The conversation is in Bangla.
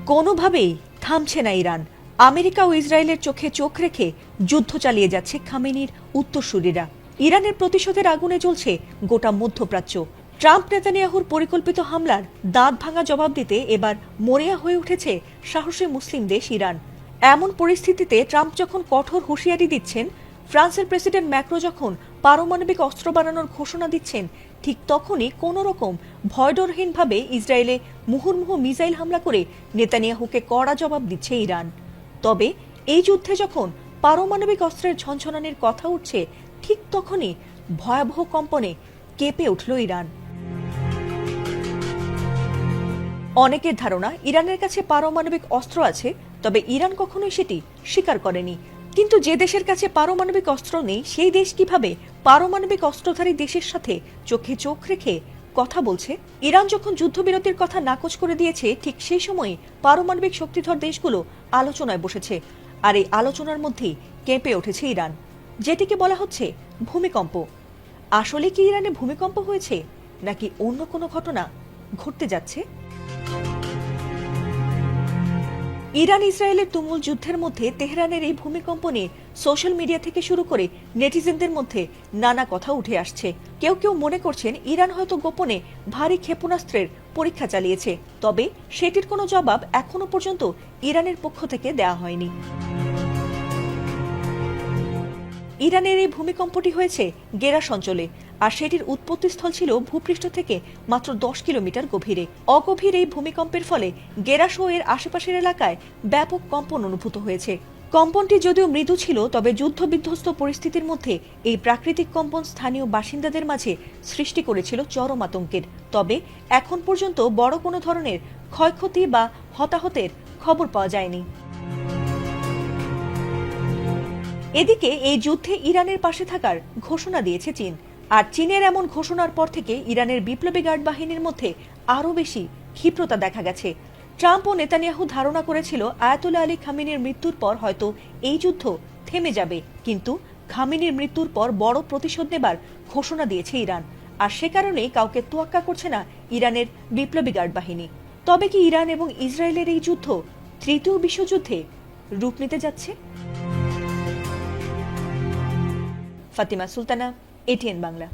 কোনোভাবেই থামছে না ইরান। আমেরিকা ও ইসরায়েলের চোখে চোখ রেখে যুদ্ধ চালিয়ে যাচ্ছে খামেনির উত্তরসূরিরা। ইরানের প্রতিশোধের আগুনে জ্বলছে গোটা মধ্যপ্রাচ্য। ট্রাম্প নেতানিয়াহুর পরিকল্পিত হামলার দাঁত ভাঙা জবাব দিতে এবার মরিয়া হয়ে উঠেছে সাহসী মুসলিম দেশ ইরান। এমন পরিস্থিতিতে ট্রাম্প যখন কঠোর হুঁশিয়ারি দিচ্ছেন, ফ্রান্সের প্রেসিডেন্ট ম্যাক্রো যখন পারমাণবিক অস্ত্র বানানোর ঘোষণা দিচ্ছেন, ঠিক তখনই কোনো রকম ভয়ডরহীনভাবে ইসরায়েলে মুহুর্মুহু মিসাইল হামলা করে নেতানিয়াহুকে কড়া জবাব দিচ্ছে ইরান। তবে এই যুদ্ধে যখন পারমাণবিক অস্ত্রের ঝনঝনানির কথা উঠছে, ঠিক তখনই ভয়াবহ কম্পনে কেঁপে উঠল ইরান। অনেকের ধারণা ইরানের কাছে পারমাণবিক অস্ত্র আছে, তবে ইরান কখনোই সেটি স্বীকার করেনি। কিন্তু যে দেশের কাছে পারমাণবিক অস্ত্র নেই, সেই দেশ কিভাবে পারমাণবিক অস্ত্রধারী দেশের সাথে চোখে চোখ রেখে কথা বলছে? ইরান যখন যুদ্ধবিরতির কথা নাকচ করে দিয়েছে, ঠিক সেই সময় পারমাণবিক শক্তিধর দেশগুলো আলোচনায় বসেছে। আর এই আলোচনার মধ্যেই কেঁপে উঠেছে ইরান, যেটিকে বলা হচ্ছে ভূমিকম্প। আসলে কি ইরানে ভূমিকম্প হয়েছে, নাকি অন্য কোনো ঘটনা ঘটতে যাচ্ছে? ইরান ইসরায়েলের তুমুল যুদ্ধের মধ্যে তেহরানের এই ভূমিকম্প নিয়ে সোশ্যাল মিডিয়া থেকে শুরু করে নেটিজেনদের মধ্যে নানা কথা উঠে আসছে। কেউ কেউ মনে করছেন ইরান হয়তো গোপনে ভারী ক্ষেপণাস্ত্রের পরীক্ষা চালিয়েছে, তবে সেটির কোনো জবাব এখনো পর্যন্ত ইরানের পক্ষ থেকে দেওয়া হয়নি। ইরানের এই ভূমিকম্পটি হয়েছে গেরাস অঞ্চলে, আর সেটির উৎপত্তিস্থল ছিল ভূপৃষ্ঠ থেকে মাত্র 10 কিলোমিটার গভীরে। অগভীর এই ভূমিকম্পের ফলে গেরাস ও এর আশেপাশের এলাকায় ব্যাপক কম্পন অনুভূত হয়েছে। কম্পনটি যদিও মৃদু ছিল, তবে যুদ্ধবিধ্বস্ত পরিস্থিতির মধ্যে এই প্রাকৃতিক কম্পন স্থানীয় বাসিন্দাদের মাঝে সৃষ্টি করেছিল চরম আতঙ্কের। তবে এখন পর্যন্ত বড় কোনো ধরনের ক্ষয়ক্ষতি বা হতাহতের খবর পাওয়া যায়নি। এদিকে এই যুদ্ধে ইরানের পাশে থাকার ঘোষণা দিয়েছে চীন। আর চীনের এমন ঘোষণার পর থেকে ইরানের বিপ্লবী গার্ড বাহিনীর মধ্যে আরও বেশি ক্ষিপ্রতা দেখা গেছে। ট্রাম্প ও নেতানিয়াহু ধারণা করেছিল আয়াতুল্লাহ আলী খামেনির মৃত্যুর পর হয়তো এই যুদ্ধ থেমে যাবে, কিন্তু খামেনির মৃত্যুর পর বড় প্রতিশোধ নেবার ঘোষণা দিয়েছে ইরান। আর সে কারণেই কাউকে তোয়াক্কা করছে না ইরানের বিপ্লবী গার্ড বাহিনী। তবে কি ইরান এবং ইসরায়েলের এই যুদ্ধ তৃতীয় বিশ্বযুদ্ধে রূপ নিতে যাচ্ছে? ফাতিমা সুলতানা, এটিএন বাংলা।